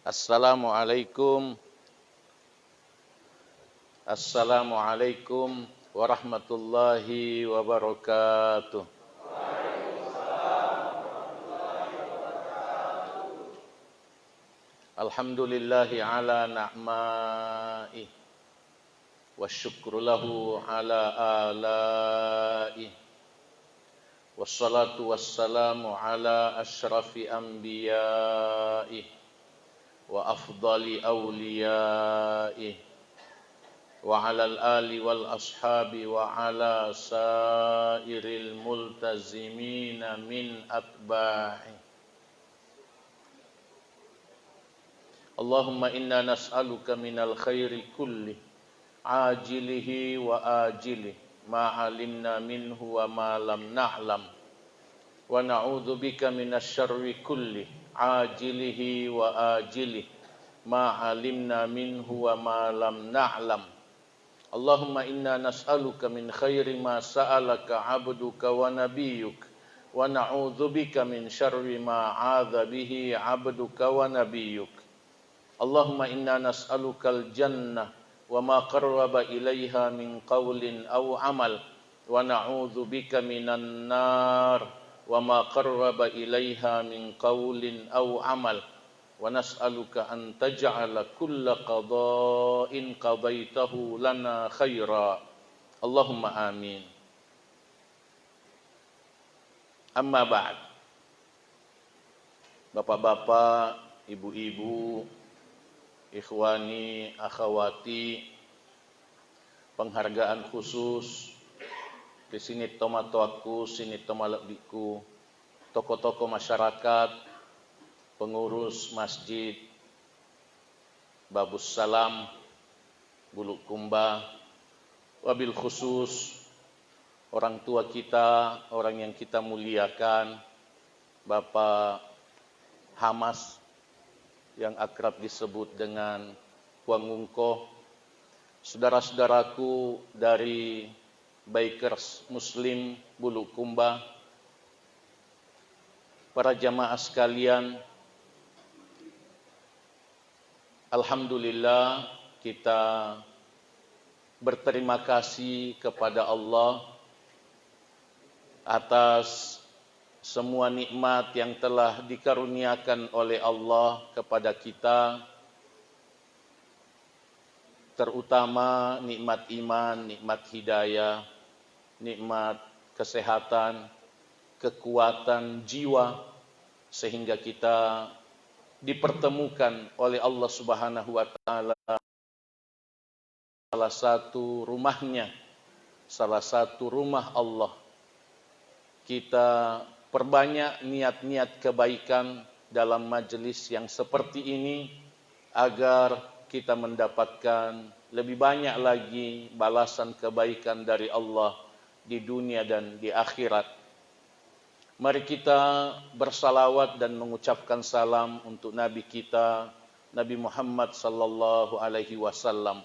Assalamualaikum Assalamualaikum warahmatullahi wabarakatuh. Alhamdulillahi ala na'maih wa syukru lahu ala alaih wassalatu wassalamu ala ashrafi anbiyaih wa afdali awliyaih wa alal ali wal ashabi wa ala sairil multazimina min atba'i. Allahumma inna nas'aluka minal khairi kulli ajilihi wa ajilihi ma alimna minhu wa ma lam na'lam wa na'udzu bika minasy syarri kulli ajilihi wa ajilihi ma alimna minhu wa ma lam na'lam. Allahumma inna nas'aluka min khairi ma sa'alaka 'abduka wa nabiyyuk wa na'udzu bika min syarri ma 'adza bihi 'abduka wa nabiyyuk. Allahumma inna nas'alukal jannah wa ma qarraba ilaiha min qawlin aw 'amal wa na'udzu bika minan nar wa ma qarraba ilaiha min qawlin aw 'amal. Wa nas'aluka an taj'ala kulla qada'in qadaitahu lana khaira. Allahumma amin. Amma ba'd. Bapak-bapak, ibu-ibu, ikhwani, akhwati, penghargaan khusus di sini tomatoaku, sini tomalekbiku, tokoh-tokoh masyarakat, pengurus masjid Babus Salam Bulukumba, wabil khusus orang tua kita, orang yang kita muliakan, Bapak Hamas yang akrab disebut dengan Wangungko, saudara-saudaraku dari Bikers Muslim Bulukumba, para jamaah sekalian, alhamdulillah kita berterima kasih kepada Allah atas semua nikmat yang telah dikaruniakan oleh Allah kepada kita, terutama nikmat iman, nikmat hidayah, nikmat kesehatan, kekuatan jiwa, sehingga kita dipertemukan oleh Allah Subhanahu wa taala salah satu rumahnya, salah satu rumah Allah. Kita perbanyak niat-niat kebaikan dalam majelis yang seperti ini agar kita mendapatkan lebih banyak lagi balasan kebaikan dari Allah di dunia dan di akhirat. Mari kita bersalawat dan mengucapkan salam untuk Nabi kita, Nabi Muhammad sallallahu alaihi wasallam.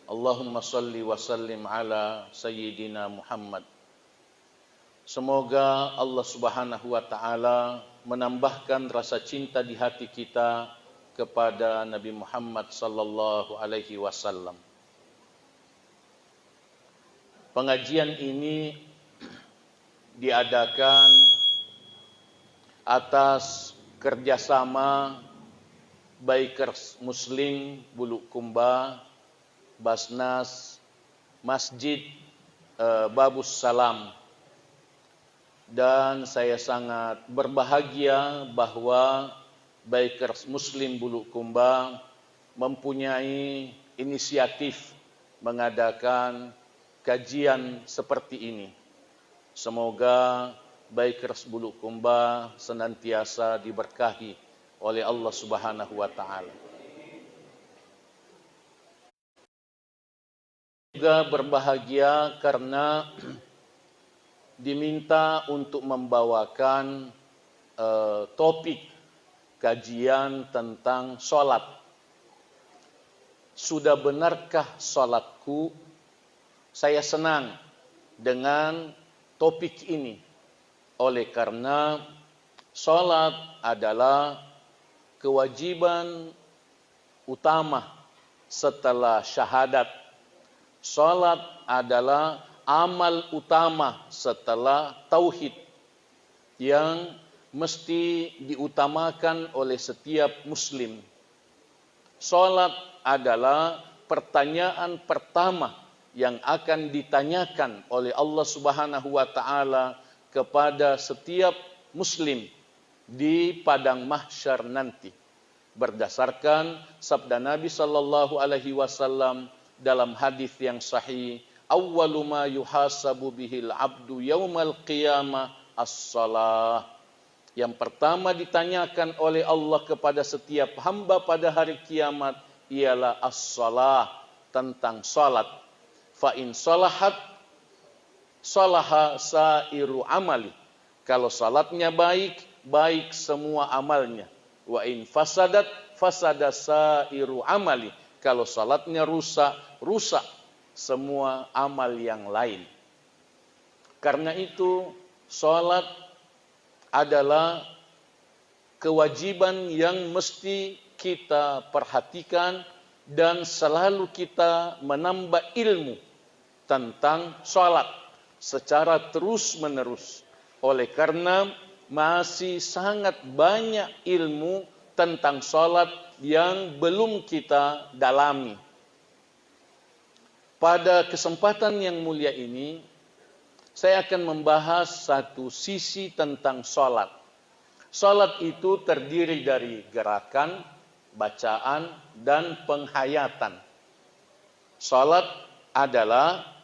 Allahumma salli wa sallim ala sayyidina Muhammad. Semoga Allah Subhanahu wa taala menambahkan rasa cinta di hati kita kepada Nabi Muhammad sallallahu alaihi wasallam. Pengajian ini diadakan atas kerjasama Bikers Muslim Bulukumba, Basnas, Masjid Babus Salam. Dan saya sangat berbahagia bahwa Bikers Muslim Bulukumba mempunyai inisiatif mengadakan kajian seperti ini. Semoga Bikers Bulukumba senantiasa diberkahi oleh Allah Subhanahu wa taala. Juga berbahagia karena diminta untuk membawakan topik kajian tentang sholat. Sudah benarkah sholatku? Saya senang dengan topik ini oleh karena sholat adalah kewajiban utama setelah syahadat. Salat adalah amal utama setelah tauhid yang mesti diutamakan oleh setiap muslim. Salat adalah pertanyaan pertama yang akan ditanyakan oleh Allah Subhanahu wa taala kepada setiap muslim di padang mahsyar nanti. Berdasarkan sabda Nabi sallallahu alaihi wasallam dalam hadis yang sahih, awwalu ma yuhasabu bihil abdu yaumal qiyamah as-salah. Yang pertama ditanyakan oleh Allah kepada setiap hamba pada hari kiamat ialah as-salah, tentang salat. Fa in salahat salaha sairu amali. Kalau salatnya baik, baik semua amalnya. Wa in fasadat fasada sairu amali. Kalau salatnya rusak, rusak semua amal yang lain. Karena itu salat adalah kewajiban yang mesti kita perhatikan dan selalu kita menambah ilmu tentang salat secara terus-menerus. Oleh karena masih sangat banyak ilmu tentang salat yang belum kita dalami. Pada kesempatan yang mulia ini, saya akan membahas satu sisi tentang salat. Salat itu terdiri dari gerakan, bacaan, dan penghayatan. Salat adalah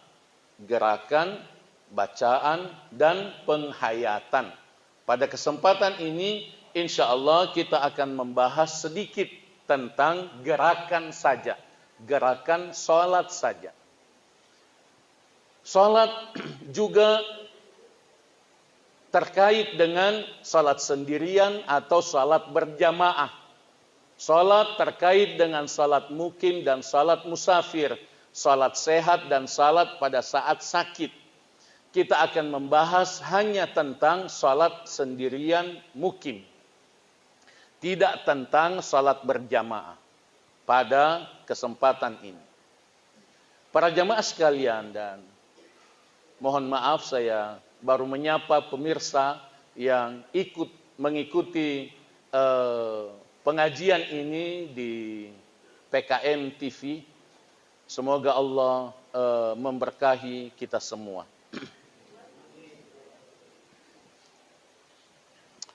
gerakan, bacaan, dan penghayatan. Pada kesempatan ini, insya Allah kita akan membahas sedikit tentang gerakan saja. Gerakan salat saja. Salat juga terkait dengan salat sendirian atau salat berjamaah. Salat terkait dengan salat mukim dan salat musafir, salat sehat dan salat pada saat sakit. Kita akan membahas hanya tentang salat sendirian mukim, tidak tentang salat berjamaah pada kesempatan ini. Para jamaah sekalian, dan mohon maaf saya baru menyapa pemirsa yang mengikuti pengajian ini di PKM TV. Semoga Allah memberkahi kita semua.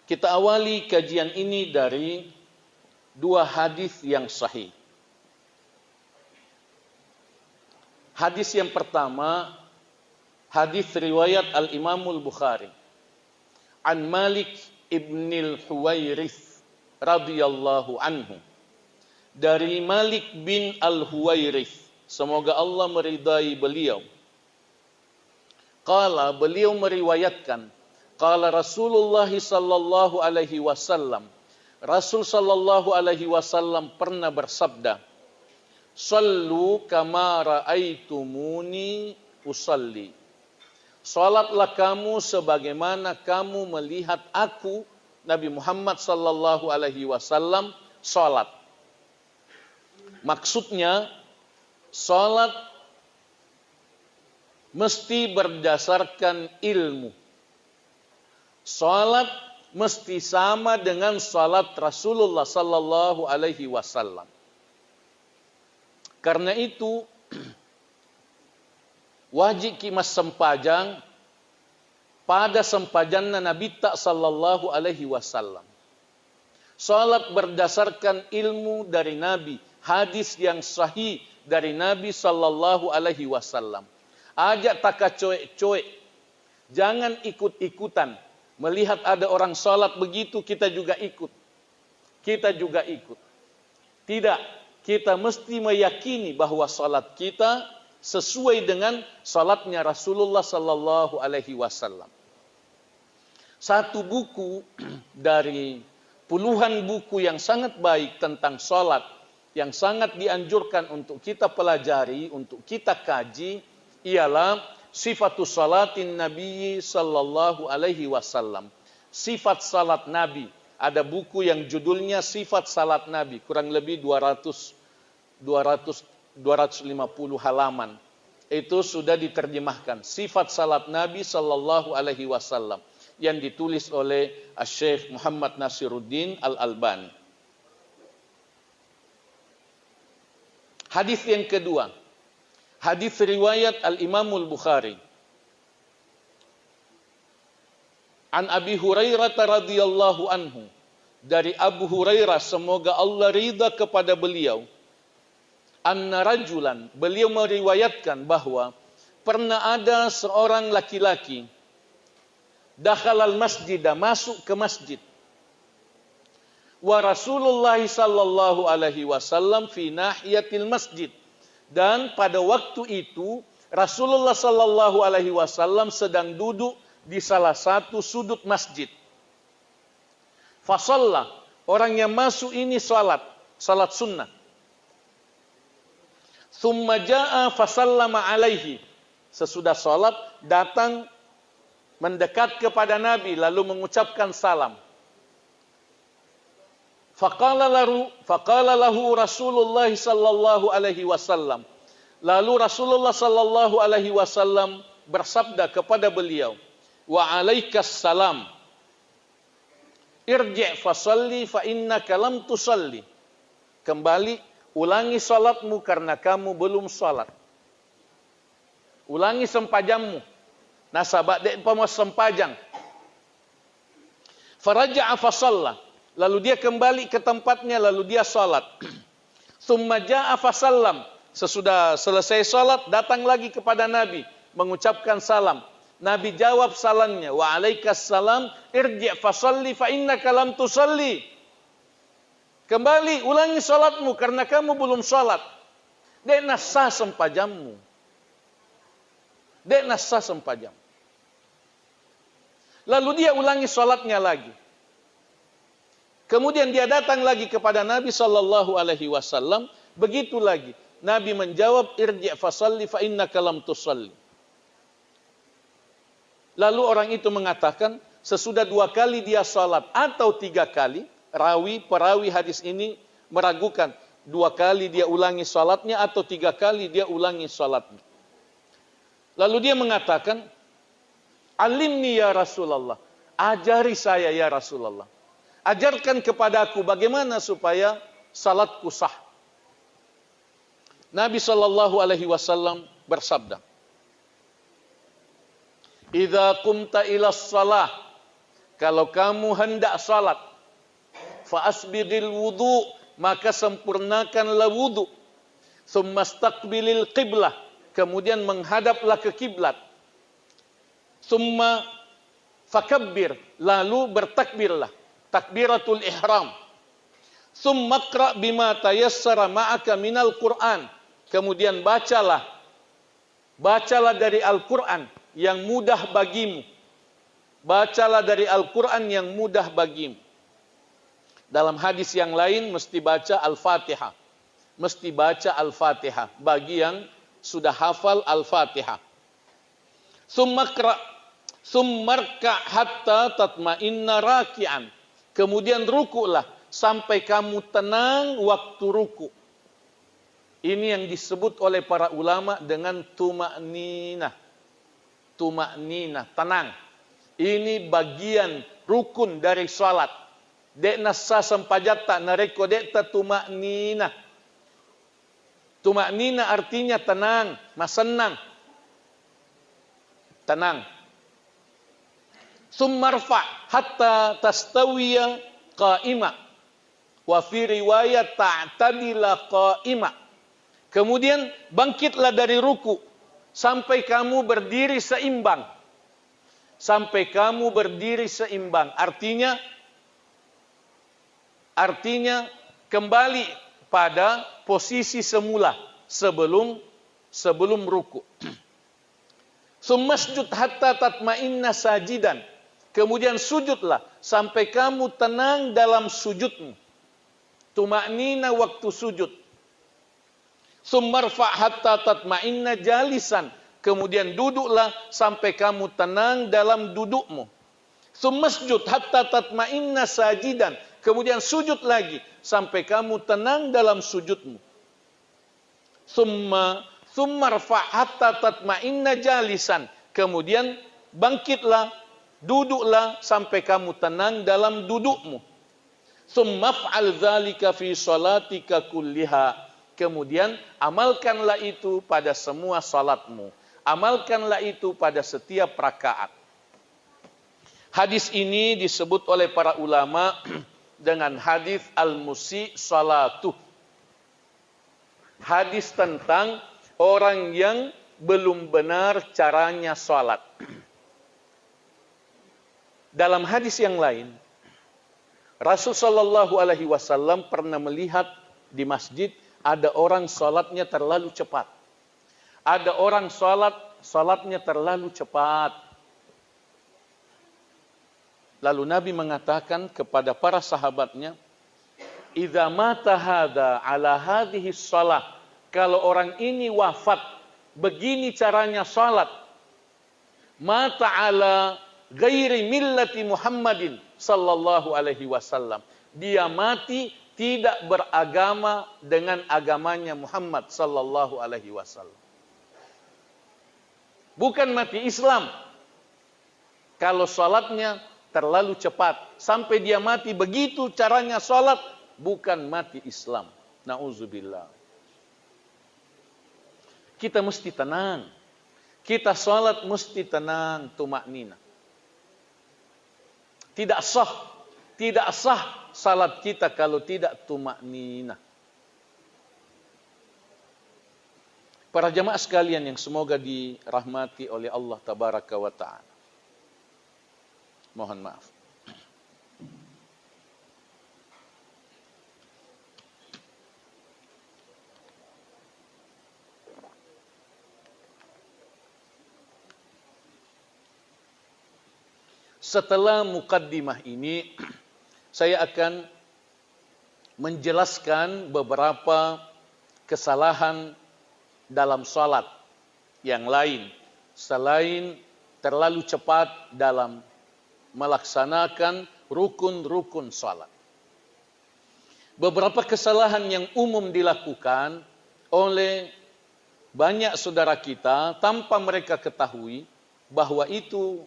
Kita awali kajian ini dari dua hadis yang sahih. Hadis yang pertama, hadis riwayat Al-Imamul Bukhari. An Malik ibnil Huwairith radhiyallahu anhu. Dari Malik bin Al-Huwairith, semoga Allah meridai beliau. Qala, beliau meriwayatkan, qala Rasulullah sallallahu alaihi wasallam, Rasul sallallahu alaihi wasallam pernah bersabda, sallu kama raaitumuni usalli. Salatlah kamu sebagaimana kamu melihat aku, Nabi Muhammad sallallahu alaihi wasallam, salat. Maksudnya, salat mesti berdasarkan ilmu. Salat mesti sama dengan salat Rasulullah sallallahu alaihi wasallam. Karena itu wajib kimas sempajang pada sempajanna Nabi tak sallallahu alaihi wasallam. Salat berdasarkan ilmu dari Nabi, hadis yang sahih dari Nabi sallallahu alaihi wasallam. Ajak taka coek-coek, jangan ikut-ikutan. Melihat ada orang salat begitu, kita juga ikut. Kita juga ikut. Tidak, kita mesti meyakini bahwa salat kita sesuai dengan salatnya Rasulullah sallallahu alaihi wasallam. Satu buku dari puluhan buku yang sangat baik tentang salat, yang sangat dianjurkan untuk kita pelajari, untuk kita kaji, ialah Sifatus salatin Nabi sallallahu alaihi wasallam. Sifat salat Nabi ada buku yang judulnya Sifat Salat Nabi, kurang lebih 250 halaman. Itu sudah diterjemahkan, Sifat Salat Nabi sallallahu alaihi wasallam, yang ditulis oleh Syekh Muhammad Nasiruddin Al-Albani. Hadis yang kedua, hadis riwayat Al-Imamul Bukhari. An Abi Hurairah radhiyallahu anhu, dari Abu Hurairah semoga Allah ridha kepada beliau, anna rajulan, beliau meriwayatkan bahwa pernah ada seorang laki-laki dakhalal masjidah, masuk ke masjid, wa Rasulullah sallallahu alaihi wasallam fi nahiyatil masjid, dan pada waktu itu Rasulullah sallallahu alaihi wasallam sedang duduk di salah satu sudut masjid. Fasalla, orang yang masuk ini salat sunnah. Thumma jaa fasallama alaihi, sesudah salat datang mendekat kepada Nabi lalu mengucapkan salam. Faqala lahu Rasulullah sallallahu alaihi wasallam, lalu Rasulullah sallallahu alaihi wasallam bersabda kepada beliau, wa alaikas salam, irji' fasalli fa innaka lam tusalli, kembali ulangi salatmu karena kamu belum salat. Ulangi sempajammu, nasabak dek pamas sempajang. Faraja'a fasalla, lalu dia kembali ke tempatnya lalu dia salat. Tsumma ja'a fasallam, sesudah selesai salat datang lagi kepada Nabi mengucapkan salam. Nabi jawab salamnya, wa alaikas salam, irji' fasalli fa innaka lam tusalli. Kembali ulangi salatmu karena kamu belum salat. Dek nasa sempajammu. Dek nasa sempajam. Lalu dia ulangi salatnya lagi. Kemudian dia datang lagi kepada Nabi sallallahu alaihi wasallam, begitu lagi. Nabi menjawab, irji' fasalli fa innaka lam tusalli. Lalu orang itu mengatakan, sesudah 2 kali dia salat atau 3 kali, perawi hadis ini meragukan 2 kali dia ulangi salatnya atau 3 kali dia ulangi salatnya. Lalu dia mengatakan, alimni ya Rasulullah, ajari saya ya Rasulullah. Ajarkan kepadaku bagaimana supaya salatku sah. Nabi sallallahu alaihi wasallam bersabda, idza qumta ila shalah, kalau kamu hendak salat, fa asbighil wudu, maka sempurnakanlah wudu. Tsumma istaqbilil qiblah, kemudian menghadaplah ke kiblat. Tsumma fakabbir, lalu bertakbirlah, takbiratul ihram. Tsumma qra' bima tayassara ma'aka minal Qur'an, kemudian bacalah dari Al-Qur'an yang mudah bagimu. Bacalah dari Al-Quran yang mudah bagimu. Dalam hadis yang lain mesti baca Al-Fatihah. Mesti baca Al-Fatihah bagi yang sudah hafal Al-Fatihah. Summarka hatta tatma'inna raki'an. Kemudian rukuklah sampai kamu tenang waktu ruku. Ini yang disebut oleh para ulama dengan tuma'ninah. Tuma'ninah, tenang. Ini bagian rukun dari salat. Dek nasa sempajata nareko dek ta tuma'ninah. Tuma'ninah artinya tenang, masenang. Tenang. Summarfa hatta tastawiya qa'ima. Wa fi riwayat ta'tadila qa'ima. Kemudian bangkitlah dari ruku sampai kamu berdiri seimbang. Sampai kamu berdiri seimbang. Artinya kembali pada posisi semula sebelum ruku. Summasjud hatta tatma'inna sajidan. Kemudian sujudlah sampai kamu tenang dalam sujudmu. Tuma'nina waktu sujud. Summarfa hatta tatma'inna jalisan. Kemudian duduklah sampai kamu tenang dalam dudukmu. Tsummasjud hatta tatma'inna sajidan. Kemudian sujud lagi sampai kamu tenang dalam sujudmu. Tsumma rfa' hatta tatma'inna jalisan. Kemudian bangkitlah, duduklah sampai kamu tenang dalam dudukmu. Tsumma f'al dzalika fi shalatika kulliha. Kemudian amalkanlah itu pada semua salatmu. Amalkanlah itu pada setiap rakaat. Hadis ini disebut oleh para ulama dengan hadis al-musi salatuh. Hadis tentang orang yang belum benar caranya salat. Dalam hadis yang lain, Rasul sallallahu alaihi wasallam pernah melihat di masjid ada orang salatnya terlalu cepat. Ada orang salatnya terlalu cepat. Lalu Nabi mengatakan kepada para sahabatnya, "Idza mata hadza ala hadhihi shalah." Kalau orang ini wafat begini caranya salat, mata ala ghairi millati Muhammadin sallallahu alaihi wasallam. Dia mati tidak beragama dengan agamanya Muhammad sallallahu alaihi wasallam. Bukan mati Islam. Kalau salatnya terlalu cepat sampai dia mati begitu caranya salat, bukan mati Islam. Nauzubillah. Kita mesti tenang. Kita salat mesti tenang, tumaknina. Tidak sah salat kita kalau tidak tumaknina. Para jamaah sekalian yang semoga dirahmati oleh Allah tabaraka wa ta'ala. Mohon maaf. Setelah mukaddimah ini, saya akan menjelaskan beberapa kesalahan dalam salat yang lain selain terlalu cepat dalam melaksanakan rukun-rukun salat. Beberapa kesalahan yang umum dilakukan oleh banyak saudara kita tanpa mereka ketahui bahwa itu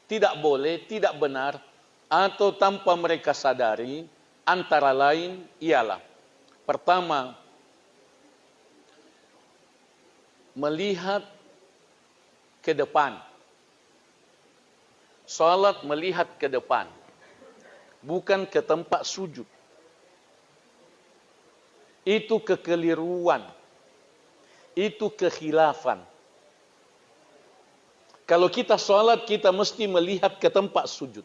tidak boleh, tidak benar, atau tanpa mereka sadari, antara lain ialah: pertama, melihat ke depan. Salat melihat ke depan, bukan ke tempat sujud. Itu kekeliruan. Itu kekhilafan. Kalau kita salat, kita mesti melihat ke tempat sujud.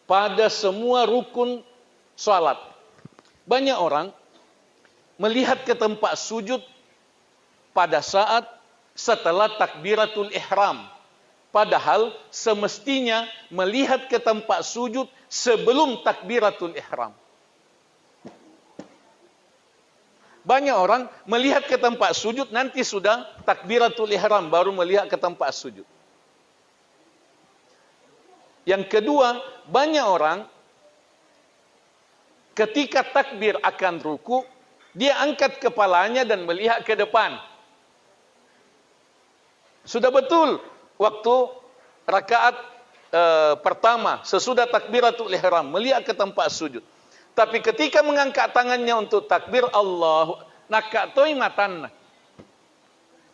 Pada semua rukun salat. Banyak orang melihat ke tempat sujud pada saat setelah takbiratul ihram. Padahal semestinya melihat ke tempat sujud sebelum takbiratul ihram. Banyak orang melihat ke tempat sujud nanti sudah takbiratul ihram baru melihat ke tempat sujud. Yang kedua, banyak orang ketika takbir akan ruku, dia angkat kepalanya dan melihat ke depan. Sudah betul waktu rakaat pertama sesudah takbiratul ihram melihat ke tempat sujud. Tapi ketika mengangkat tangannya untuk takbir Allah, nakatoi matanna,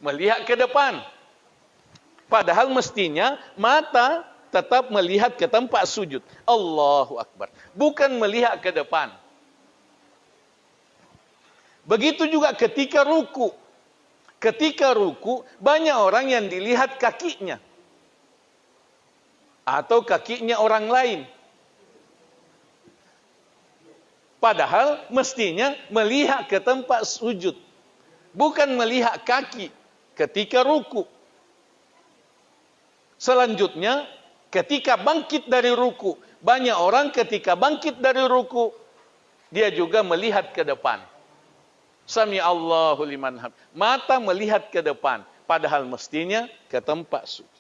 melihat ke depan. Padahal mestinya mata tetap melihat ke tempat sujud. Allahu Akbar. Bukan melihat ke depan. Begitu juga ketika ruku. Ketika ruku, banyak orang yang dilihat kakinya. Atau kakinya orang lain. Padahal mestinya melihat ke tempat sujud. Bukan melihat kaki ketika ruku. Selanjutnya, ketika bangkit dari ruku. Banyak orang ketika bangkit dari ruku, dia juga melihat ke depan. Sami Allahu liman hamd. Mata melihat ke depan. padahal mestinya ke tempat sujud.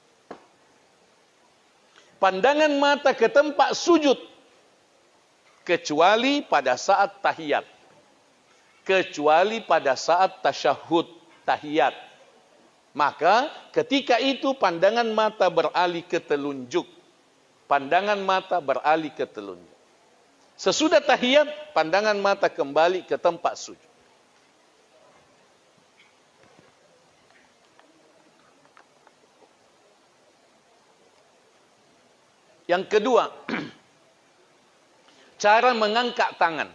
Pandangan mata ke tempat sujud kecuali pada saat tahiyat, kecuali pada saat tasyahud tahiyat. Maka ketika itu pandangan mata beralih ke telunjuk. Pandangan mata beralih ke telunjuk. Sesudah tahiyat, pandangan mata kembali ke tempat sujud. Yang kedua, cara mengangkat tangan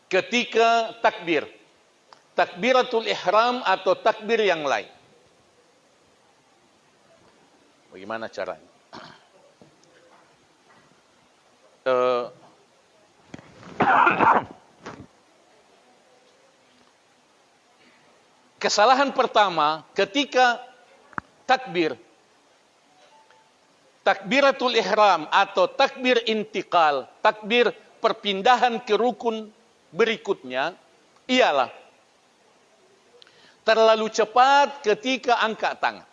ketika takbir. Takbiratul ihram atau takbir yang lain. Bagaimana caranya? Kesalahan pertama ketika takbir. Takbiratul ihram atau takbir intikal, takbir perpindahan ke rukun berikutnya, ialah terlalu cepat ketika angkat tangan.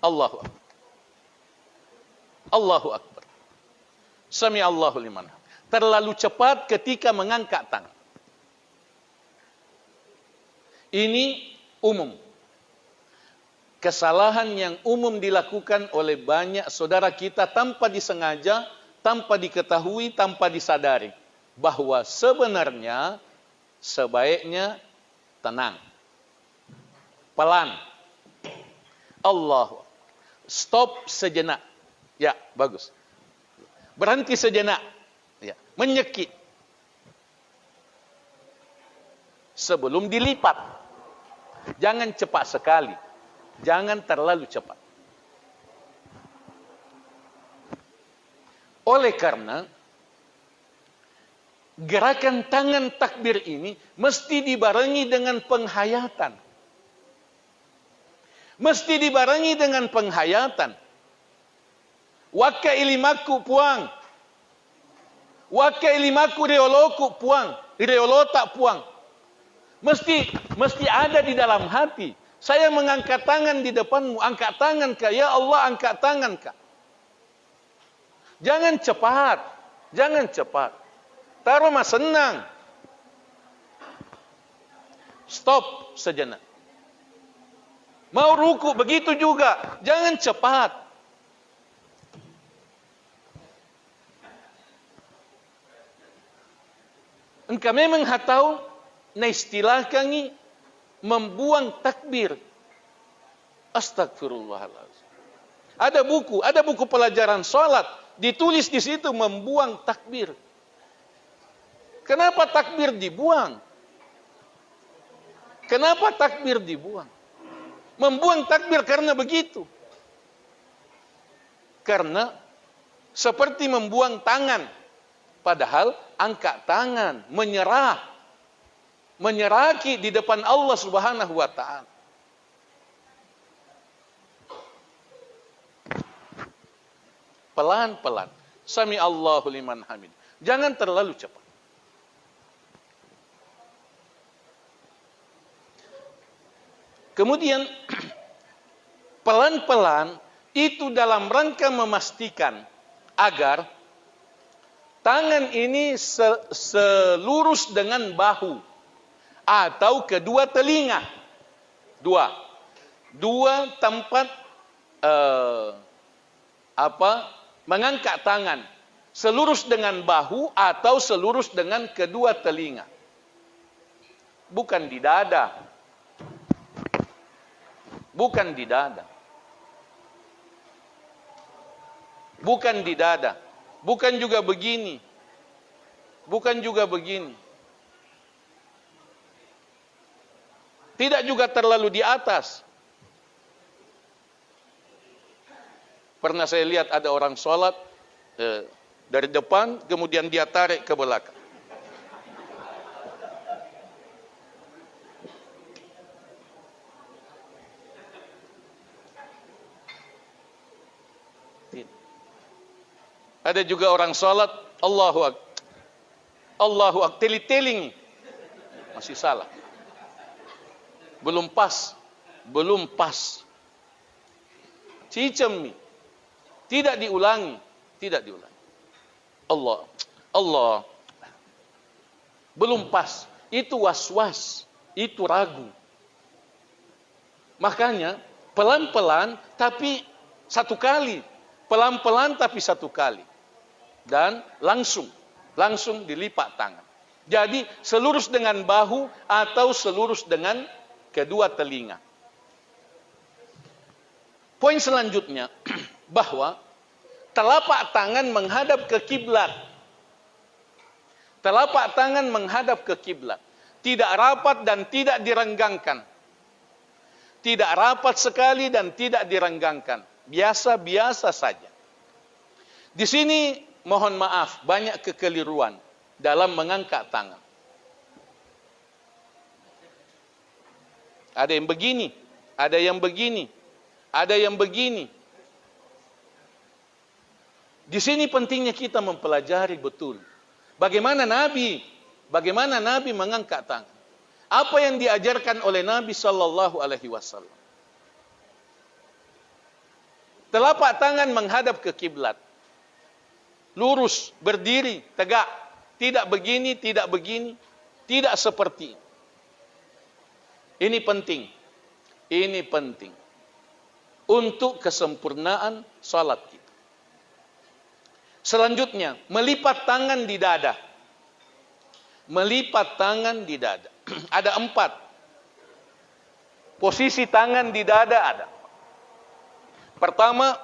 Allahu Akbar. Allahu Akbar. Sami Allahu liman. Terlalu cepat ketika mengangkat tangan. Ini umum. Kesalahan yang umum dilakukan oleh banyak saudara kita tanpa disengaja, tanpa diketahui, tanpa disadari. Bahwa sebenarnya sebaiknya tenang. Pelan. Allah. Stop sejenak. Ya, bagus. Berhenti sejenak. Ya, menyekik. Sebelum dilipat. Jangan cepat sekali. Jangan terlalu cepat. Oleh karena gerakan tangan takbir ini mesti dibarengi dengan penghayatan. Mesti dibarengi dengan penghayatan. Waka ilimaku puang. Waka ilimaku reoloku puang. Reolota puang. Mesti ada di dalam hati. Saya mengangkat tangan di depanmu. Angkat tangan kah? Ya Allah, angkat tangan kah? Jangan cepat. Jangan cepat. Taruh mas senang. Stop sejenak. Mau ruku begitu juga. Jangan cepat. Engkau memang hatau na istilah kangi membuang takbir. Astagfirullahaladzim. Ada buku pelajaran salat ditulis di situ membuang takbir. Kenapa takbir dibuang? Kenapa takbir dibuang? Membuang takbir karena begitu. Karena seperti membuang tangan. Padahal angkat tangan, menyerah. Menyeraki di depan Allah Subhanahu wa ta'ala. Pelan-pelan. Sami Allahu liman hamid. Jangan terlalu cepat. Kemudian pelan-pelan itu dalam rangka memastikan agar tangan ini selurus dengan bahu atau kedua telinga. Dua tempat mengangkat tangan selurus dengan bahu atau selurus dengan kedua telinga. Bukan di dada. Bukan di dada. Bukan di dada. Bukan juga begini. Bukan juga begini. Tidak juga terlalu di atas. Pernah saya lihat ada orang sholat dari depan, kemudian dia tarik ke belakang. Ada juga orang sholat, Allahu Akbar, teling-teling, masih salah. Belum pas. Belum pas. Cicem. Tidak diulangi. Tidak diulangi. Allah. Belum pas. Itu was-was. Itu ragu. Makanya pelan-pelan tapi satu kali. Pelan-pelan tapi satu kali. Dan langsung dilipat tangan. Jadi selurus dengan bahu atau selurus dengan kedua telinga. Poin selanjutnya bahwa telapak tangan menghadap ke kiblat. Telapak tangan menghadap ke kiblat. Tidak rapat dan tidak direnggangkan. Tidak rapat sekali dan tidak direnggangkan. Biasa-biasa saja. Di sini mohon maaf, banyak kekeliruan dalam mengangkat tangan. Ada yang begini, ada yang begini, ada yang begini. Di sini pentingnya kita mempelajari betul bagaimana Nabi mengangkat tangan. Apa yang diajarkan oleh Nabi sallallahu alaihi wasallam. Telapak tangan menghadap ke kiblat. Lurus, berdiri, tegak. Tidak begini, tidak begini, tidak seperti ini. Ini penting. Ini penting. Untuk kesempurnaan salat kita. Selanjutnya, melipat tangan di dada. Melipat tangan di dada. Ada 4. Posisi tangan di dada ada. Pertama,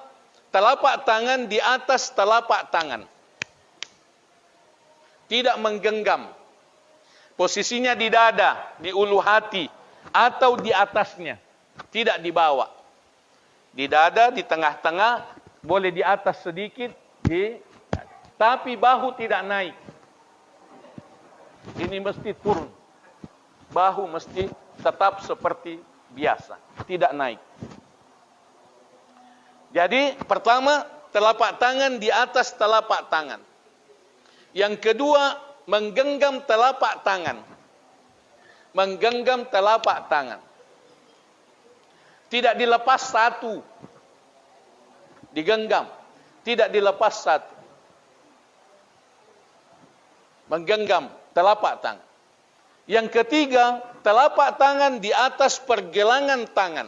telapak tangan di atas telapak tangan. Tidak menggenggam. Posisinya di dada, di ulu hati, atau di atasnya. Tidak di bawah. Di dada, di tengah-tengah, boleh di atas sedikit, tapi bahu tidak naik. Ini mesti turun. Bahu mesti tetap seperti biasa, tidak naik. Jadi pertama, telapak tangan di atas telapak tangan. Yang kedua, menggenggam telapak tangan. Menggenggam telapak tangan. Tidak dilepas satu. Digenggam. Tidak dilepas satu. Menggenggam telapak tangan. Yang ketiga, telapak tangan di atas pergelangan tangan.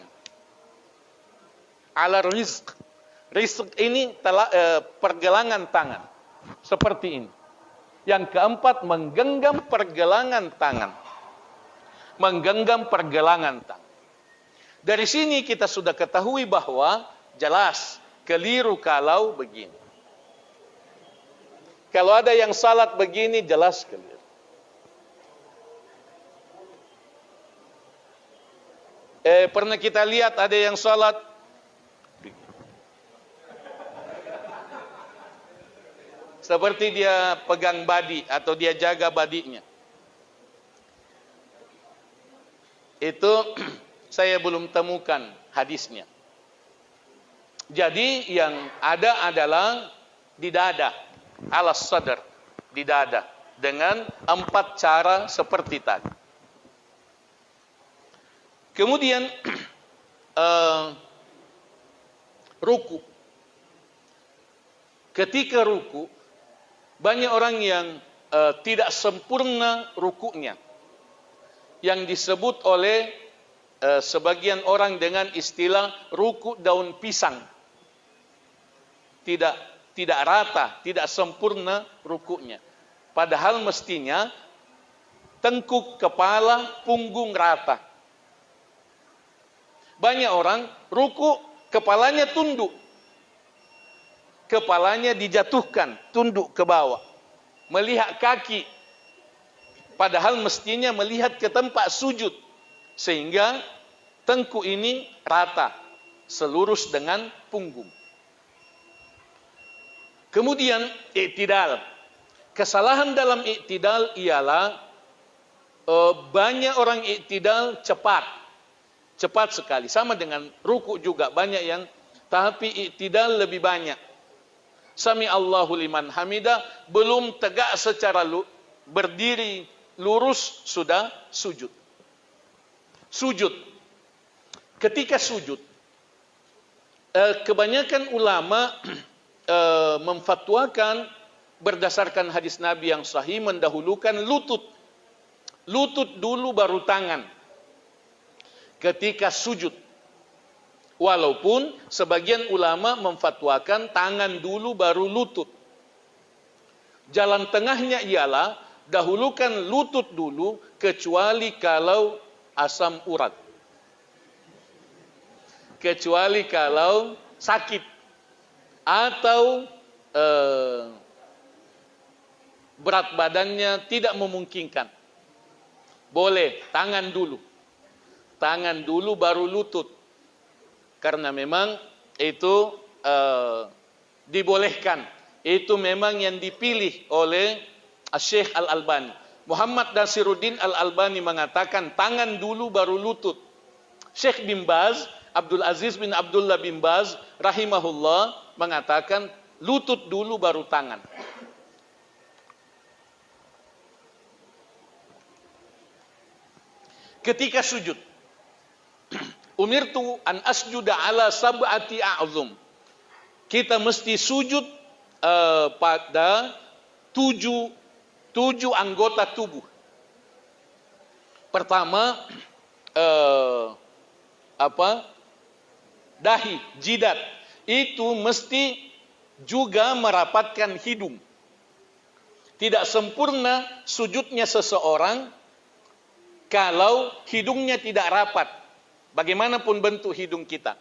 Ala rizq. Rizq ini pergelangan tangan. Seperti ini. Yang keempat, menggenggam pergelangan tangan. Menggenggam pergelangan tangan. Dari sini kita sudah ketahui bahwa jelas keliru kalau begini. Kalau ada yang salat begini, jelas keliru. Pernah kita lihat ada yang salat seperti dia pegang badi atau dia jaga badinya. Itu saya belum temukan hadisnya. Jadi yang ada adalah di dada, alas sadar, di dada, dengan 4 cara seperti tadi. Kemudian ruku. Ketika ruku, banyak orang yang tidak sempurna rukunya, yang disebut oleh sebagian orang dengan istilah ruku daun pisang. Tidak rata, tidak sempurna rukunya. Padahal mestinya tengkuk, kepala, punggung rata. Banyak orang ruku, kepalanya tunduk. Kepalanya dijatuhkan, tunduk ke bawah. Melihat kaki. Padahal mestinya melihat ke tempat sujud. Sehingga tengkuk ini rata. Selurus dengan punggung. Kemudian iktidal. Kesalahan dalam iktidal ialah banyak orang iktidal cepat. Cepat sekali. Sama dengan ruku juga. Banyak yang tapi iktidal lebih banyak. Sami Allahu liman hamidah. Belum tegak secara berdiri lurus sudah sujud. Sujud. Ketika sujud, kebanyakan ulama memfatwakan berdasarkan hadis Nabi yang sahih mendahulukan lutut. Lutut dulu baru tangan ketika sujud. Walaupun sebagian ulama memfatwakan tangan dulu baru lutut. Jalan tengahnya ialah dahulukan lutut dulu kecuali kalau asam urat. Kecuali kalau sakit atau berat badannya tidak memungkinkan. Boleh tangan dulu. Tangan dulu baru lutut. Karena memang itu dibolehkan. Itu memang yang dipilih oleh Syekh Al-Albani. Muhammad Nasiruddin Al-Albani mengatakan tangan dulu baru lutut. Syekh bin Baz, Abdul Aziz bin Abdullah bin Baz rahimahullah mengatakan lutut dulu baru tangan. Ketika sujud, umirtu an asjuda ala sab'ati a'zum. Kita mesti sujud pada tujuh anggota tubuh. Pertama, dahi, jidat. Itu mesti juga merapatkan hidung. Tidak sempurna sujudnya seseorang kalau hidungnya tidak rapat. Bagaimanapun bentuk hidung kita.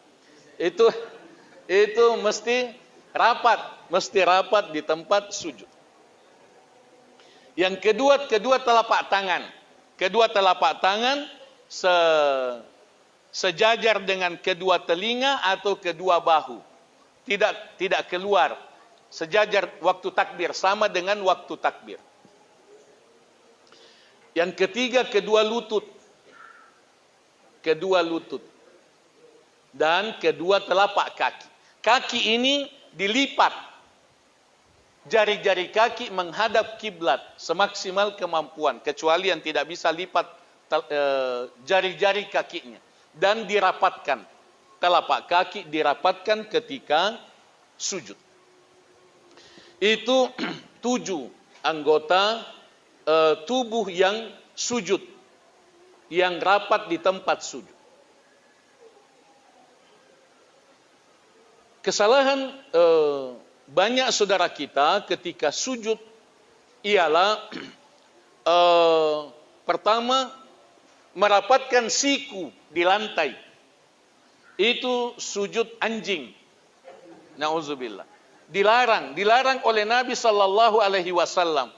Itu mesti rapat di tempat sujud. Yang kedua telapak tangan. Kedua telapak tangan sejajar dengan kedua telinga atau kedua bahu. Tidak keluar. Sejajar waktu takbir, sama dengan waktu takbir. Yang ketiga kedua lutut. Kedua lutut. Dan kedua telapak kaki. Kaki ini dilipat. Jari-jari kaki menghadap kiblat semaksimal kemampuan, kecuali yang tidak bisa lipat jari-jari kakinya, dan dirapatkan. Telapak kaki dirapatkan ketika sujud. Itu 7 anggota tubuh yang sujud, yang rapat di tempat sujud. Kesalahan banyak saudara kita ketika sujud ialah pertama merapatkan siku di lantai. Itu sujud anjing. Nauzubillah. Dilarang oleh Nabi sallallahu alaihi wasallam.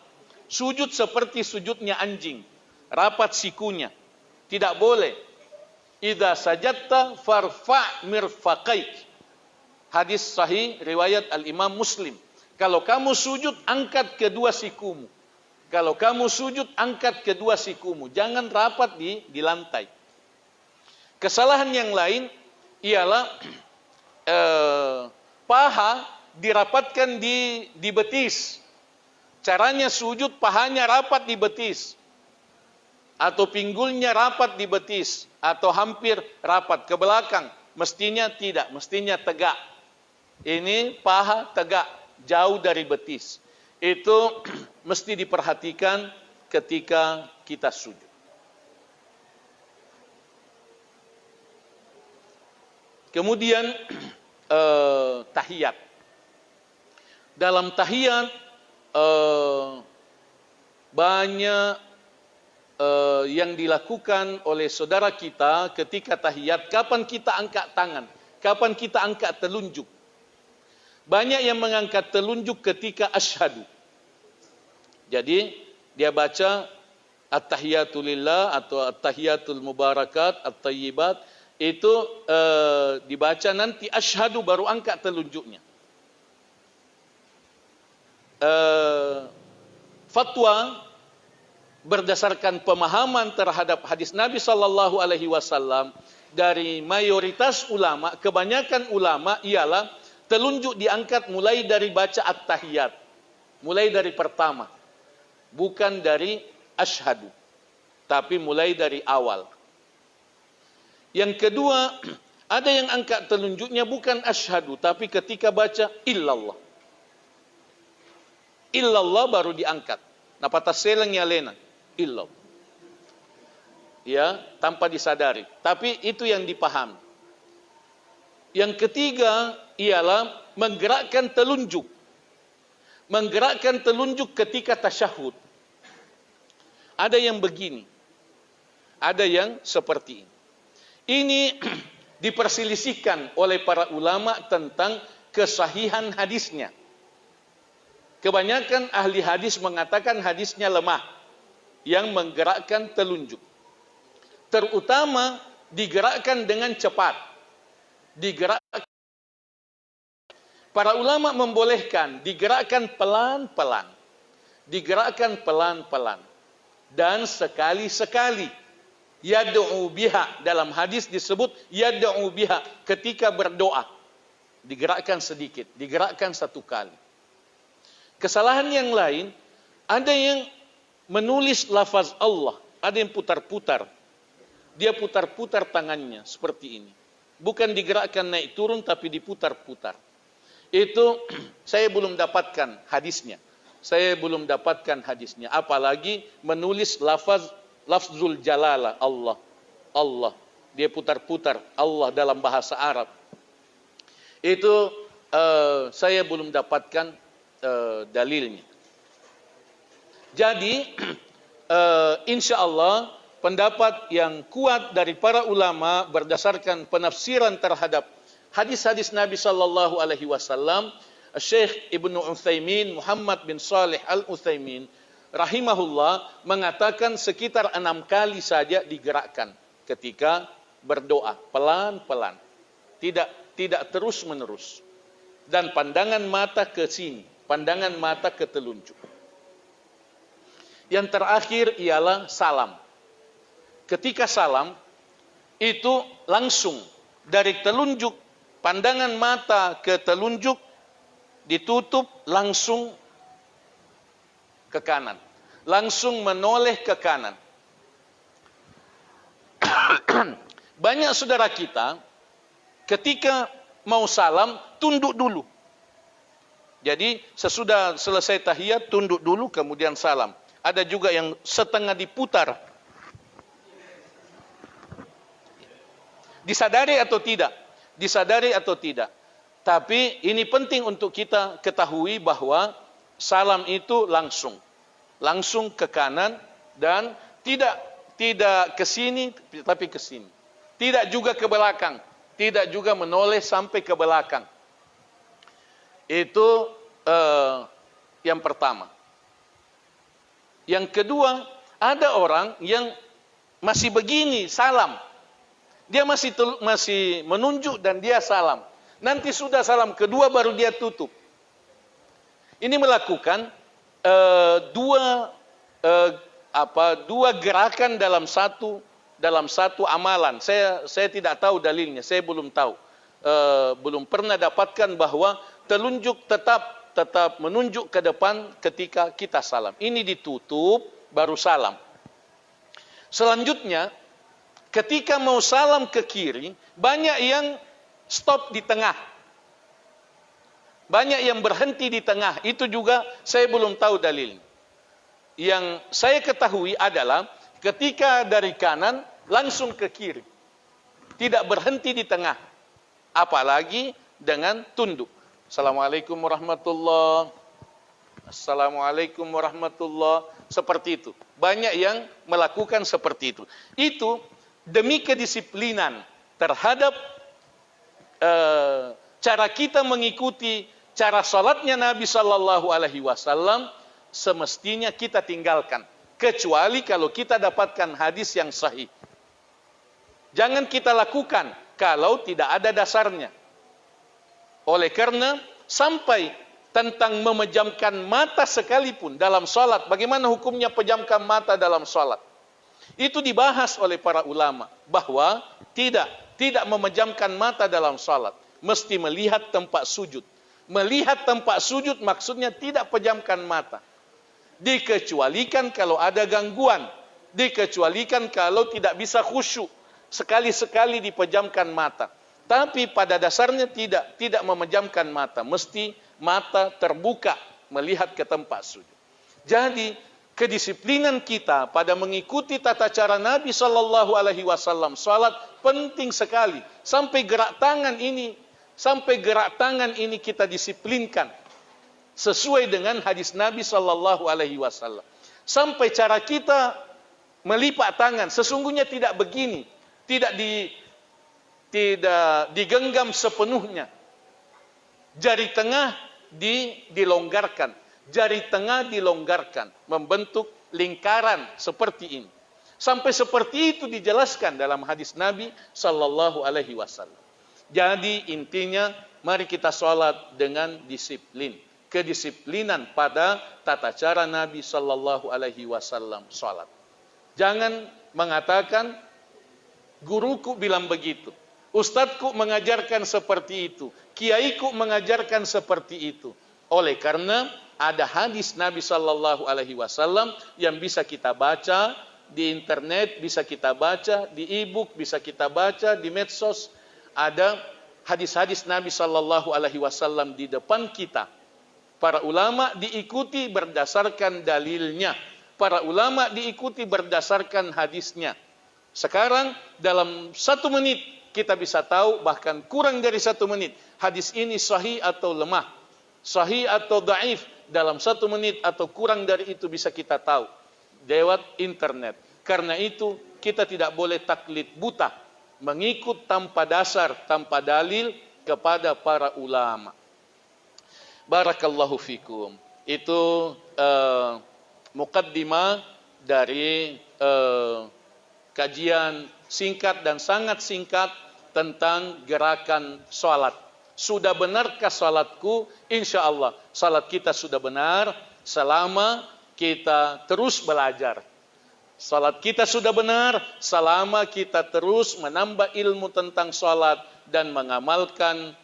Sujud seperti sujudnya anjing, rapat sikunya. Tidak boleh. Idza sajadta farfa' mirfaqaik. Hadis sahih riwayat Al-Imam Muslim. Kalau kamu sujud, angkat kedua sikumu. Kalau kamu sujud, angkat kedua sikumu. Jangan rapat di lantai. Kesalahan yang lain ialah paha dirapatkan di betis. Caranya sujud, pahanya rapat di betis. Atau pinggulnya rapat di betis. Atau hampir rapat ke belakang. Mestinya tidak, mestinya tegak. Ini paha tegak, jauh dari betis. Itu mesti diperhatikan ketika kita sujud. Kemudian tahiyat. Dalam tahiyat banyak yang dilakukan oleh saudara kita ketika tahiyat. Kapan kita angkat tangan? Kapan kita angkat telunjuk? Banyak yang mengangkat telunjuk ketika asyhadu. Jadi dia baca at-tahiyatu lillah atau at-tahiyatul mubarakat, at-tayyibat. Itu dibaca nanti asyhadu baru angkat telunjuknya. Fatwa berdasarkan pemahaman terhadap hadis Nabi sallallahu alaihi wasallam dari mayoritas ulama, kebanyakan ulama ialah telunjuk diangkat mulai dari baca at-tahiyat. Mulai dari pertama. Bukan dari asyhadu. Tapi mulai dari awal. Yang kedua, ada yang angkat telunjuknya bukan asyhadu, tapi ketika baca illallah. Illallah baru diangkat. Napata seleng ya lena. Illallah. Ya, tanpa disadari. Tapi itu yang dipahami. Yang ketiga ialah menggerakkan telunjuk. Menggerakkan telunjuk ketika tasyahud. Ada yang begini. Ada yang seperti ini. Ini diperselisihkan oleh para ulama tentang kesahihan hadisnya. Kebanyakan ahli hadis mengatakan hadisnya lemah yang menggerakkan telunjuk. Terutama digerakkan dengan cepat. Digerakkan. Para ulama membolehkan digerakkan pelan-pelan. Digerakkan pelan-pelan. Dan sekali-sekali. Yad'u biha. Dalam hadis disebut yad'u biha. Ketika berdoa. Digerakkan sedikit. Digerakkan satu kali. Kesalahan yang lain, ada yang menulis lafaz Allah, ada yang putar-putar. Dia putar-putar tangannya seperti ini. Bukan digerakkan naik turun, tapi diputar-putar. Itu saya belum dapatkan hadisnya. Saya belum dapatkan hadisnya. Apalagi menulis lafzul jalalah, Allah. Allah. Dia putar-putar Allah dalam bahasa Arab. Itu saya belum dapatkan dalilnya. Jadi insya Allah pendapat yang kuat dari para ulama berdasarkan penafsiran terhadap hadis-hadis Nabi sallallahu alaihi wasallam, Syekh Ibnu Utsaimin Muhammad bin Shalih Al-Utsaimin rahimahullah mengatakan sekitar 6 kali saja digerakkan ketika berdoa, pelan-pelan. Tidak terus-menerus. Dan pandangan mata ke sini, pandangan mata ke telunjuk. Yang terakhir ialah salam. Ketika salam, itu langsung dari telunjuk, pandangan mata ke telunjuk, ditutup langsung ke kanan. Langsung menoleh ke kanan. Banyak saudara kita, ketika mau salam, tunduk dulu. Jadi sesudah selesai tahiyat tunduk dulu kemudian salam. Ada juga yang setengah diputar. Disadari atau tidak? Disadari atau tidak? Tapi ini penting untuk kita ketahui bahwa salam itu langsung ke kanan dan tidak ke sini tapi ke sini. Tidak juga ke belakang, tidak juga menoleh sampai ke belakang. Itu yang pertama. Yang kedua, ada orang yang masih begini salam. Dia masih menunjuk dan dia salam. Nanti sudah salam kedua baru dia tutup. Ini melakukan dua gerakan dalam satu amalan. Saya tidak tahu dalilnya, saya belum tahu. Belum pernah dapatkan bahwa telunjuk tetap menunjuk ke depan ketika kita salam. Ini ditutup baru salam. Selanjutnya, ketika mau salam ke kiri, banyak yang stop di tengah. Banyak yang berhenti di tengah. Itu juga saya belum tahu dalilnya. Yang saya ketahui adalah ketika dari kanan langsung ke kiri. Tidak berhenti di tengah. Apalagi dengan tunduk. Assalamualaikum warahmatullahi. Assalamualaikum warahmatullahi. Seperti itu. Banyak yang melakukan seperti itu. Itu demi kedisiplinan terhadap cara kita mengikuti cara salatnya Nabi sallallahu alaihi wasallam, semestinya kita tinggalkan. Kecuali kalau kita dapatkan hadis yang sahih. Jangan kita lakukan kalau tidak ada dasarnya. Oleh karena sampai tentang memejamkan mata sekalipun dalam salat, bagaimana hukumnya pejamkan mata dalam salat? Itu dibahas oleh para ulama bahwa tidak memejamkan mata dalam salat, mesti melihat tempat sujud. Melihat tempat sujud maksudnya tidak pejamkan mata. Dikecualikan kalau ada gangguan, dikecualikan kalau tidak bisa khusyuk, sekali-sekali dipejamkan mata. Tapi pada dasarnya tidak memejamkan mata, mesti mata terbuka melihat ke tempat sujud. Jadi kedisiplinan kita pada mengikuti tata cara Nabi Shallallahu Alaihi Wasallam salat penting sekali. Sampai gerak tangan ini kita disiplinkan sesuai dengan hadis Nabi Shallallahu Alaihi Wasallam. Sampai cara kita melipat tangan sesungguhnya tidak begini, tidak digenggam sepenuhnya. Jari tengah dilonggarkan, jari tengah dilonggarkan, membentuk lingkaran seperti ini. Sampai seperti itu dijelaskan dalam hadis Nabi Sallallahu Alaihi Wasallam. Jadi intinya, mari kita sholat dengan disiplin, kedisiplinan pada tata cara Nabi Sallallahu Alaihi Wasallam sholat. Jangan mengatakan guruku bilang begitu, ustadzku mengajarkan seperti itu, kiaiku mengajarkan seperti itu. Oleh karena ada hadis Nabi Shallallahu Alaihi Wasallam yang bisa kita baca di internet, bisa kita baca di e-book, bisa kita baca di medsos. Ada hadis-hadis Nabi Shallallahu Alaihi Wasallam di depan kita. Para ulama diikuti berdasarkan dalilnya. Para ulama diikuti berdasarkan hadisnya. Sekarang dalam 1 menit kita bisa tahu, bahkan kurang dari 1 menit, hadis ini sahih atau lemah, sahih atau dhaif. Dalam 1 menit atau kurang dari itu bisa kita tahu lewat internet. Karena itu kita tidak boleh taklid buta, mengikut tanpa dasar, tanpa dalil kepada para ulama. Barakallahu fikum. Itu muqaddimah dari kajian singkat dan sangat singkat tentang gerakan salat. Sudah benarkah salatku? Insya Allah salat kita sudah benar selama kita terus belajar. Salat kita sudah benar selama kita terus menambah ilmu tentang salat dan mengamalkan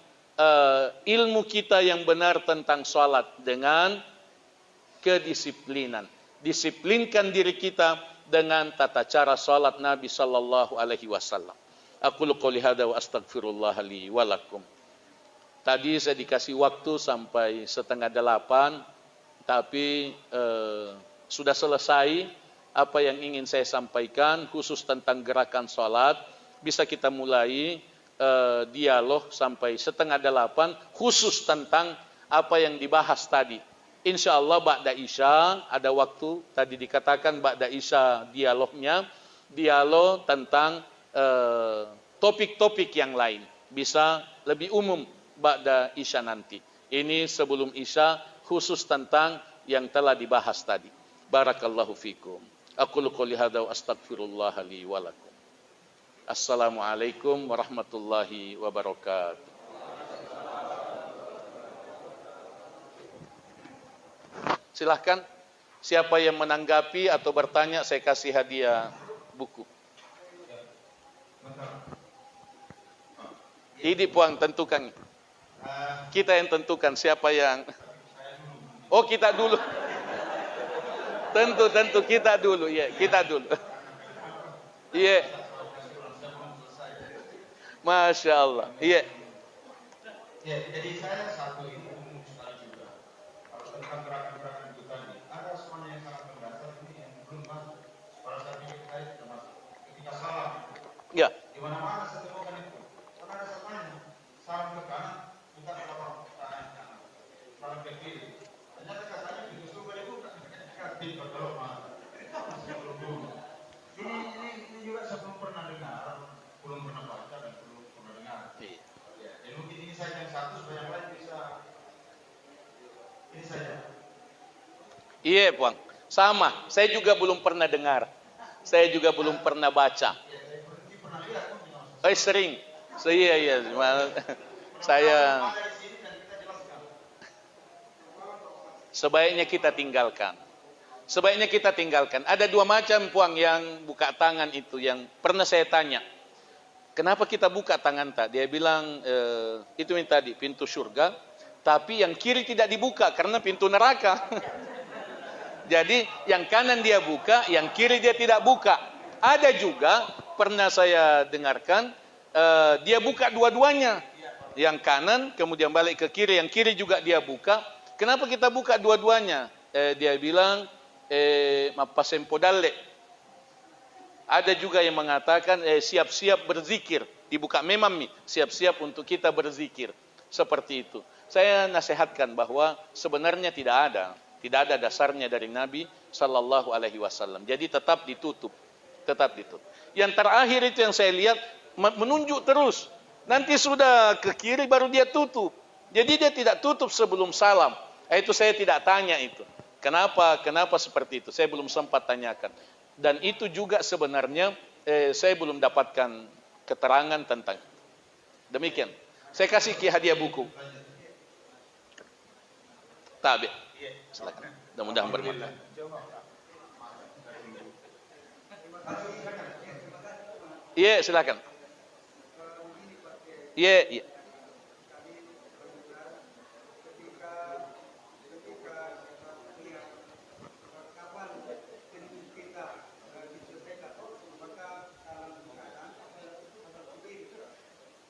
ilmu kita yang benar tentang salat dengan kedisiplinan. Disiplinkan diri kita dengan tata cara salat Nabi Sallallahu Alaihi Wasallam. Aqulu qouli hadza wa astaghfirullah li wa lakum. Tadi saya dikasih waktu sampai 7:30, tapi sudah selesai apa yang ingin saya sampaikan khusus tentang gerakan salat. Bisa kita mulai dialog sampai 7:30 khusus tentang apa yang dibahas tadi. Insya Allah ba'da Isya ada waktu, tadi dikatakan ba'da Isya dialognya, dialog tentang topik-topik yang lain. Bisa lebih umum ba'da Isya nanti. Ini sebelum Isya khusus tentang yang telah dibahas tadi. Barakallahu fikum. Aqulu qouli hadza wa astaghfirullah li wa lakum. Assalamualaikum warahmatullahi wabarakatuh. Silahkan, siapa yang menanggapi atau bertanya, saya kasih hadiah buku. Ini puang tentukan. Kita yang tentukan siapa yang. Oh, kita dulu. Tentu kita dulu, ya, kita dulu. Iya. Masya Allah. Iya. Ya, jadi saya satu ini umum sekali juga. Kalau tentang gerakan-gerakan itu tadi, ada semuanya yang sangat mendasar ini yang belum masuk. Pada saat ini kita sudah masuk. Ketika salam, Ya. di mana-mana saya temukan itu. Karena ada semuanya. Salam ke kanan, kita ke belakang, kanan. Salam ke kiri. Ternyata katanya justru pada itu di berkelok mana. Sebelum dulu. Ini juga saya belum pernah dengar, belum pernah baca dan belum pernah dengar. Ya, dan mungkin ini saja yang satu, supaya yang lain bisa. Ini saja. Iya, Puang. Sama. Saya juga belum pernah dengar. Saya juga belum pernah baca. Ya, saya pernah lihat. Sering. Iya. Saya sebaiknya kita tinggalkan. Ada 2 macam, Puang, yang buka tangan itu yang pernah saya tanya. Kenapa kita buka tangan tak? Dia bilang itu yang tadi pintu surga, tapi yang kiri tidak dibuka karena pintu neraka. Jadi yang kanan dia buka, yang kiri dia tidak buka. Ada juga pernah saya dengarkan, dia buka dua-duanya. Yang kanan, kemudian balik ke kiri. Yang kiri juga dia buka. Kenapa kita buka dua-duanya? Dia bilang, mapasempodalle. Ada juga yang mengatakan, siap-siap berzikir. Dibuka memang, siap-siap untuk kita berzikir. Seperti itu. Saya nasihatkan bahwa sebenarnya tidak ada dasarnya dari Nabi Sallallahu Alaihi Wasallam. Jadi tetap ditutup. Yang terakhir itu yang saya lihat menunjuk terus. Nanti sudah ke kiri baru dia tutup. Jadi dia tidak tutup sebelum salam. Itu saya tidak tanya itu. Kenapa seperti itu? Saya belum sempat tanyakan. Dan itu juga sebenarnya saya belum dapatkan keterangan tentang. Demikian. Saya kasih hadiah buku. Tabi. Silakan. Mudah-mudahan bermanfaat. Iya, silakan. Iya.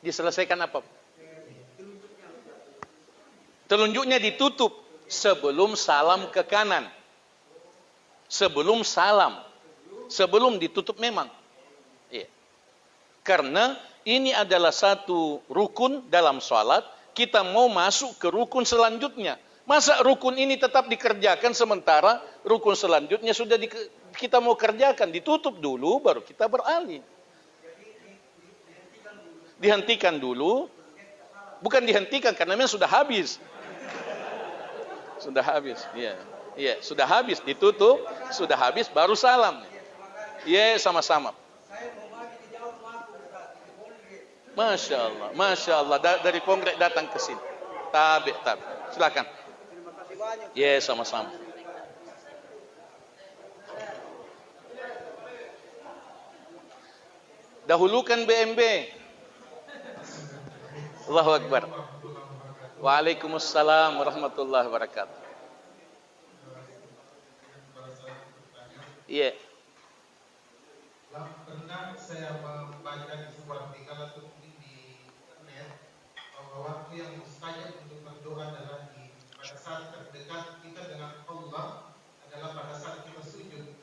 Diselesaikan apa? Telunjuknya ditutup sebelum salam ke kanan. Sebelum salam. Sebelum ditutup memang. Iya. Karena ini adalah satu rukun dalam salat, kita mau masuk ke rukun selanjutnya. Masa rukun ini tetap dikerjakan sementara rukun selanjutnya sudah kita mau kerjakan, ditutup dulu baru kita beralih. Dihentikan dulu. Bukan dihentikan karena memang sudah habis. Sudah habis. Iya, sudah habis, ditutup, sudah habis baru salam. Iya, sama-sama. Masya Allah. Dari Kongrek datang ke sini. Tabi. Silakan. Iya, sama-sama. Dahulukan BMB. Allahu Akbar. Waalaikumsalam warahmatullahi wabarakatuh. Iya. Pernah saya membaca di sebuah artikel atau di internet bahwa waktu yang mustajab untuk berdoa adalah pada saat terdekat kita dengan Allah adalah pada saat kita sujud.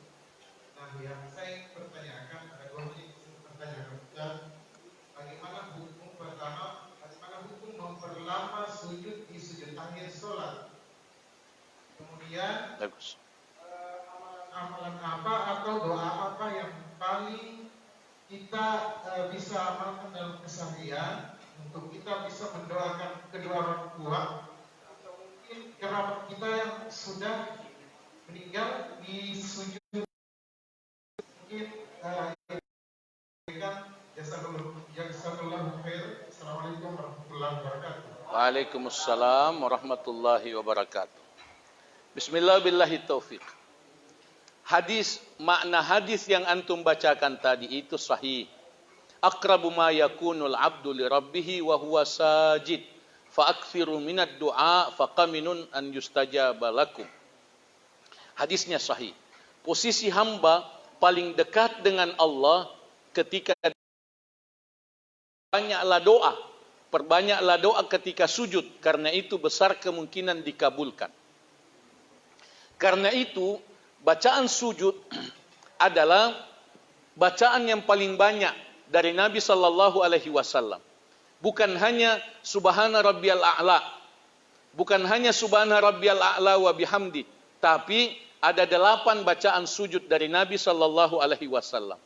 Nah, yang saya pertanyakan ada dua pertanyaan. Bagaimana hukum pertama? Bagaimana hukum memperlama sujud di sujud akhir sholat? Kemudian amalan apa atau doa apa yang paling kita bisa amalkan dalam keseharian untuk kita bisa mendoakan kedua orang tua atau mungkin kerabat kita yang sudah meninggal di sujud mungkin jazakallahu khair. Assalamualaikum warahmatullahi wabarakatuh. Waalaikumsalam warahmatullahi wabarakatuh. Bismillah billahi taufiq. Makna hadis yang antum bacakan tadi itu sahih. Aqrabu ma yakunul abdu li rabbih wa huwa sajid. Fa aktsiru minad du'a faqaminun an yustajaba lakum. Hadisnya sahih. Posisi hamba paling dekat dengan Allah ketika perbanyaklah doa ketika sujud, karena itu besar kemungkinan dikabulkan. Karena itu bacaan sujud adalah bacaan yang paling banyak dari Nabi Sallallahu Alaihi Wasallam. Bukan hanya Subhana Rabbiyal A'la, bukan hanya Subhana Rabbiyal A'la wa bihamdi, tapi ada 8 bacaan sujud dari Nabi Sallallahu Alaihi Wasallam.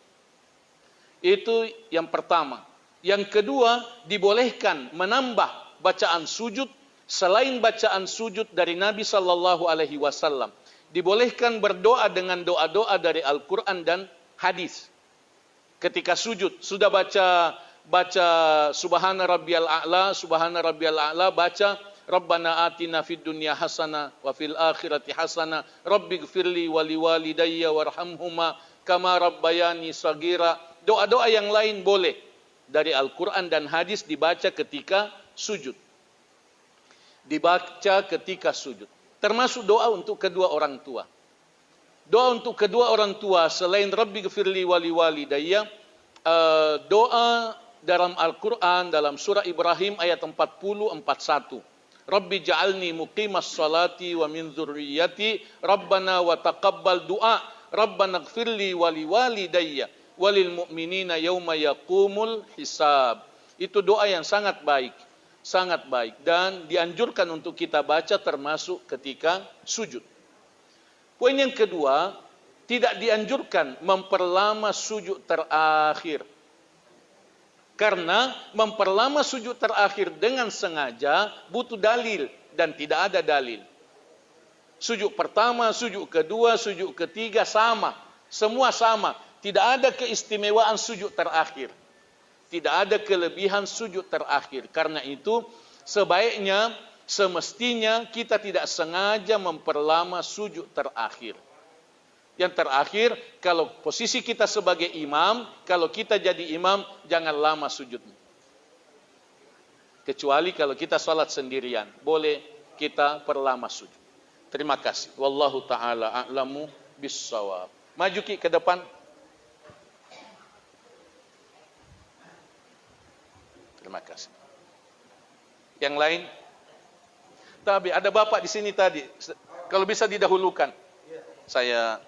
Itu yang pertama. Yang kedua, dibolehkan menambah bacaan sujud selain bacaan sujud dari Nabi Sallallahu Alaihi Wasallam. Dibolehkan berdoa dengan doa-doa dari Al-Quran dan hadis. Ketika sujud, sudah baca Subhana Rabbiyal A'la, baca Rabbana atina fid dunya hasanah wa fil akhirati hasanah, Rabbighfirli wa liwalidayya warhamhuma kama rabbayani shaghira. Doa-doa yang lain boleh dari Al-Quran dan hadis dibaca ketika sujud. Termasuk doa untuk kedua orang tua. Doa untuk kedua orang tua selain Rabbighfirli wa liwalidayya, doa dalam Al-Quran, dalam surah Ibrahim ayat 40:41. Rabbi ja'alni muqimas salati wa min dzurriyyati Rabbana wa taqabbal du'a Rabbana ighfirli wa liwalidayya walil mu'minina yauma yaqumul hisab. Itu doa yang sangat baik, sangat baik, dan dianjurkan untuk kita baca termasuk ketika sujud. Poin yang kedua, tidak dianjurkan memperlama sujud terakhir. Karena memperlama sujud terakhir dengan sengaja butuh dalil dan tidak ada dalil. Sujud pertama, sujud kedua, sujud ketiga sama. Semua sama. Tidak ada keistimewaan sujud terakhir. Tidak ada kelebihan sujud terakhir. Karena itu sebaiknya, semestinya kita tidak sengaja memperlama sujud terakhir. Yang terakhir, kalau posisi kita sebagai imam, kalau kita jadi imam, jangan lama sujudnya. Kecuali kalau kita salat sendirian, boleh kita perlama sujud. Terima kasih. Wallahu ta'ala a'lamu bis-shawab. Maju Ki ke depan. Terima kasih. Yang lain? Tapi ada bapak di sini tadi. Kalau bisa didahulukan. Saya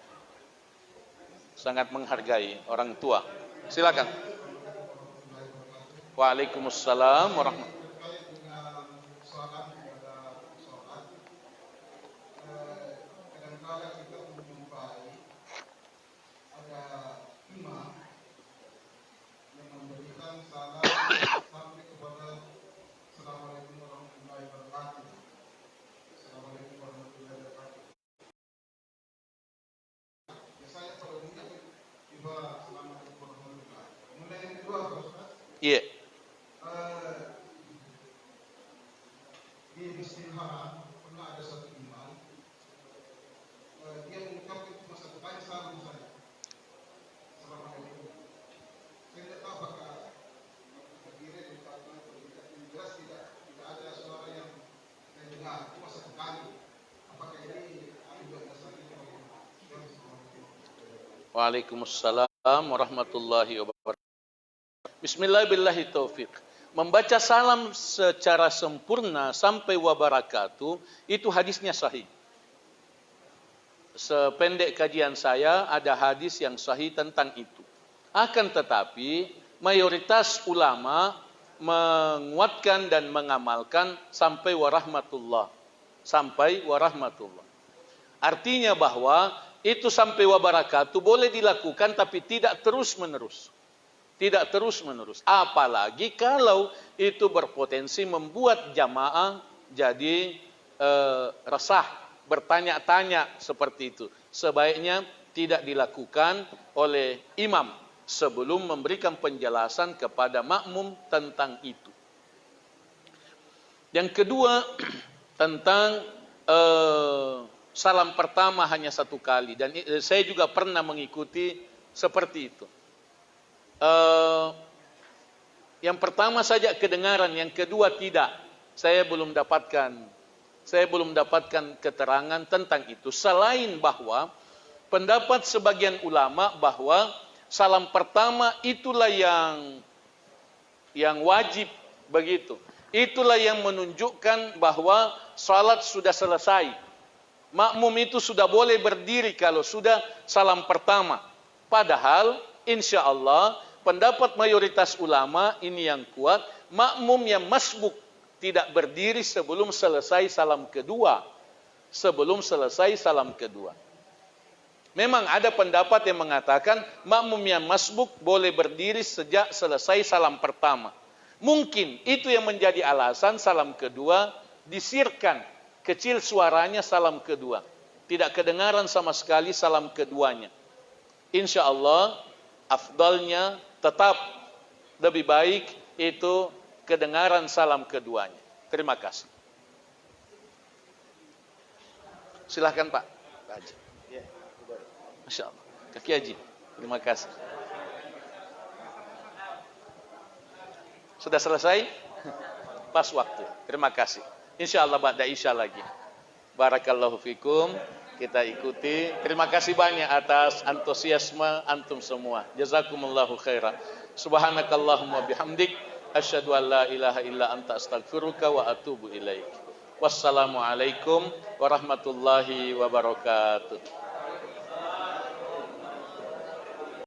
sangat menghargai orang tua. Silakan. Waalaikumsalam warahmatullahi Iya. Di Masjidil Haram pernah ada satu imam, dia mengucapkan cuma satu kali salam saja. Assalamualaikum. Saya tidak tahu apakah berdiri di depan atau tidak. Jelas tidak ada suara yang saya dengar, cuma satu kali. Apakah ini juga dasarnya? Waalaikumsalam warahmatullahi wabarakatuh. Bismillahirrahmanirrahim. Membaca salam secara sempurna sampai wabarakatuh, itu hadisnya sahih. Sependek kajian saya, ada hadis yang sahih tentang itu. Akan tetapi, mayoritas ulama menguatkan dan mengamalkan sampai warahmatullah. Sampai warahmatullah. Artinya bahwa itu sampai wabarakatuh boleh dilakukan tapi tidak terus-menerus. Tidak terus-menerus. Apalagi kalau itu berpotensi membuat jamaah jadi resah, bertanya-tanya seperti itu. Sebaiknya tidak dilakukan oleh imam sebelum memberikan penjelasan kepada makmum tentang itu. Yang kedua, tentang salam pertama hanya satu kali. Dan saya juga pernah mengikuti seperti itu. Yang pertama saja kedengaran, yang kedua tidak. Saya belum dapatkan keterangan tentang itu. Selain bahwa pendapat sebagian ulama bahwa salam pertama itulah yang wajib begitu. Itulah yang menunjukkan bahwa salat sudah selesai. Makmum itu sudah boleh berdiri kalau sudah salam pertama. Padahal insya Allah pendapat mayoritas ulama ini yang kuat, makmum yang masbuk tidak berdiri sebelum selesai salam kedua. Sebelum selesai salam kedua. Memang ada pendapat yang mengatakan makmum yang masbuk boleh berdiri sejak selesai salam pertama. Mungkin itu yang menjadi alasan salam kedua disirkan, kecil suaranya salam kedua. Tidak kedengaran sama sekali salam keduanya. Insya Allah afdalnya tetap lebih baik itu kedengaran salam keduanya. Terima kasih. Silahkan Pak Haji. Masya Allah. Kaki Haji. Terima kasih. Sudah selesai? Pas waktu. Terima kasih. Insya Allah ba'da isya lagi. Barakallahu fikum. kita ikuti. Terima kasih banyak atas antusiasme antum semua. Jazakumullahu khairan. Subhanakallahumma bihamdik asyhadu an la ilaha illa anta astaghfiruka wa atubu ilaik. Wassalamualaikum warahmatullahi wabarakatuh.